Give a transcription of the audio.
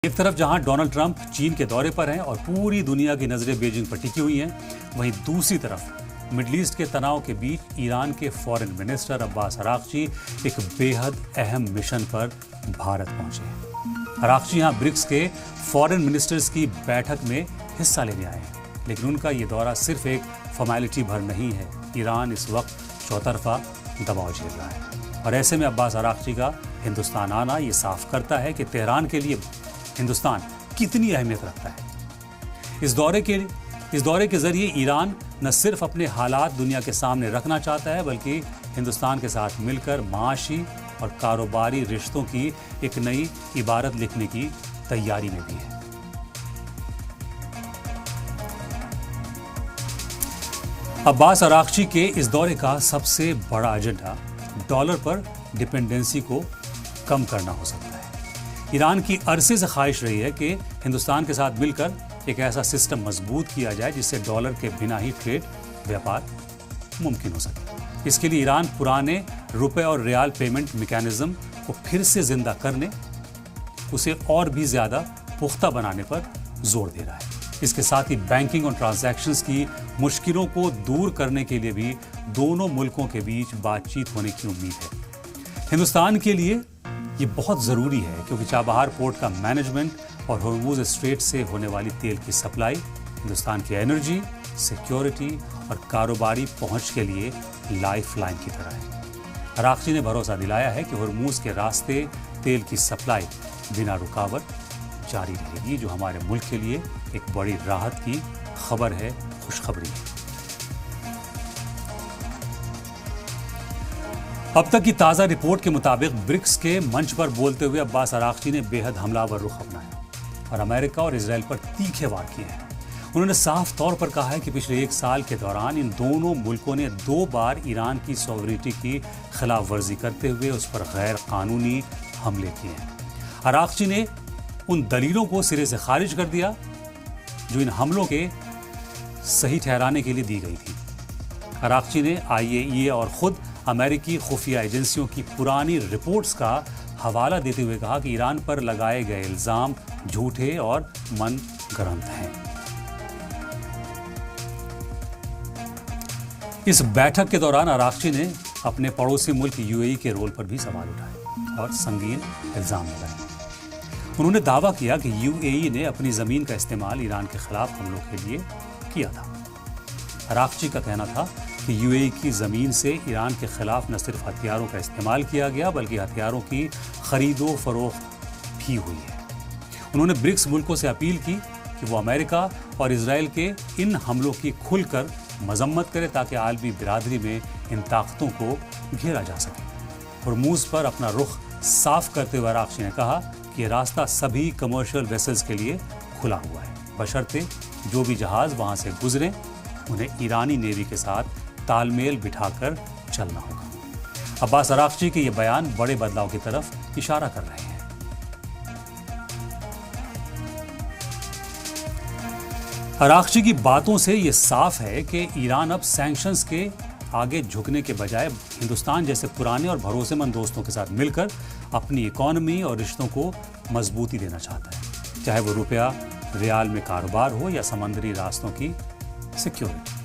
एक तरफ जहां डोनाल्ड ट्रंप चीन के दौरे पर हैं और पूरी दुनिया की नजरें बीजिंग पर टिकी हुई हैं, वहीं दूसरी तरफ मिडल ईस्ट के तनाव के बीच ईरान के फॉरेन मिनिस्टर अब्बास अराक्ची एक बेहद अहम मिशन पर भारत पहुंचे हैं। अराक्ची यहां ब्रिक्स के फॉरेन मिनिस्टर्स की बैठक में हिस्सा लेने आए हैं, लेकिन उनका ये दौरा सिर्फ एक फॉर्मेलिटी भर नहीं है। ईरान इस वक्त चौतरफा दबाव झेल रहा है और ऐसे में अब्बास अराक्ची का हिंदुस्तान आना ये साफ करता है कि तेहरान के लिए हिंदुस्तान कितनी अहमियत रखता है। इस दौरे के जरिए ईरान न सिर्फ अपने हालात दुनिया के सामने रखना चाहता है, बल्कि हिंदुस्तान के साथ मिलकर माशी और कारोबारी रिश्तों की एक नई इबारत लिखने की तैयारी में भी है। अब्बास अराक्ची के इस दौरे का सबसे बड़ा एजेंडा डॉलर पर डिपेंडेंसी को कम करना हो सकता है। ईरान की अरसे से ख्वाहिश रही है कि हिंदुस्तान के साथ मिलकर एक ऐसा सिस्टम मजबूत किया जाए जिससे डॉलर के बिना ही ट्रेड व्यापार मुमकिन हो सके। इसके लिए ईरान पुराने रुपए और रियाल पेमेंट मैकेनिज्म को फिर से जिंदा करने, उसे और भी ज्यादा पुख्ता बनाने पर जोर दे रहा है। इसके साथ ही बैंकिंग और ट्रांजैक्शंस की मुश्किलों को दूर करने के लिए भी दोनों मुल्कों के बीच बातचीत होने की उम्मीद है। हिंदुस्तान के लिए ये बहुत ज़रूरी है क्योंकि चाबहार पोर्ट का मैनेजमेंट और हॉर्मुज़ स्ट्रेट से होने वाली तेल की सप्लाई हिंदुस्तान की एनर्जी, सिक्योरिटी और कारोबारी पहुंच के लिए लाइफलाइन की तरह है। अराक्ची ने भरोसा दिलाया है कि हॉर्मुज़ के रास्ते तेल की सप्लाई बिना रुकावट जारी रहेगी, जो हमारे मुल्क के लिए एक बड़ी राहत की खबर है, खुशखबरी है। अब तक की ताज़ा रिपोर्ट के मुताबिक ब्रिक्स के मंच पर बोलते हुए अब्बास अराक्ची ने बेहद हमलावर रुख अपनाया और अमेरिका और इजराइल पर तीखे वार किए हैं। उन्होंने साफ तौर पर कहा है कि पिछले एक साल के दौरान इन दोनों मुल्कों ने 2 बार ईरान की सॉवरेनिटी की खिलाफ वर्जी करते हुए उस पर गैर कानूनी हमले किए हैं। अराक्ची ने उन दलीलों को सिरे से खारिज कर दिया जो इन हमलों के सही ठहराने के लिए दी गई थी। अराक्ची ने IAEA और खुद अमेरिकी खुफिया एजेंसियों की पुरानी रिपोर्ट्स का हवाला देते हुए कहा कि ईरान पर लगाए गए इल्जाम झूठे और मनगढ़ंत हैं। इस बैठक के दौरान अराक्ची ने अपने पड़ोसी मुल्क UAE के रोल पर भी सवाल उठाए और संगीन इल्जाम लगाए। उन्होंने दावा किया कि UAE ने अपनी जमीन का इस्तेमाल ईरान के खिलाफ हमलों के लिए किया था। अराक्ची का कहना था कि UAE की ज़मीन से ईरान के खिलाफ न सिर्फ हथियारों का इस्तेमाल किया गया, बल्कि हथियारों की खरीदो फरोख्त भी हुई है। उन्होंने ब्रिक्स मुल्कों से अपील की कि वो अमेरिका और इजराइल के इन हमलों की खुलकर मजम्मत करे ताकि आलमी बिरादरी में इन ताकतों को घेरा जा सके। हॉर्मुज़ पर अपना रुख साफ करते हुए अराक्ची ने कहा कि ये रास्ता सभी कमर्शियल वेसल्स के लिए खुला हुआ है, बशर्ते जो भी जहाज़ वहाँ से गुजरें उन्हें ईरानी नेवी के साथ तालमेल बिठाकर चलना होगा। अब्बास अराक्ची के ये बयान बड़े बदलाव की तरफ इशारा कर रहे हैं। अराक्ची की बातों से ये साफ है कि ईरान अब सैंक्शंस के आगे झुकने के बजाय हिंदुस्तान जैसे पुराने और भरोसेमंद दोस्तों के साथ मिलकर अपनी इकोनॉमी और रिश्तों को मजबूती देना चाहता है, चाहे वो रुपया रियाल में कारोबार हो या समंदरी रास्तों की सिक्योरिटी।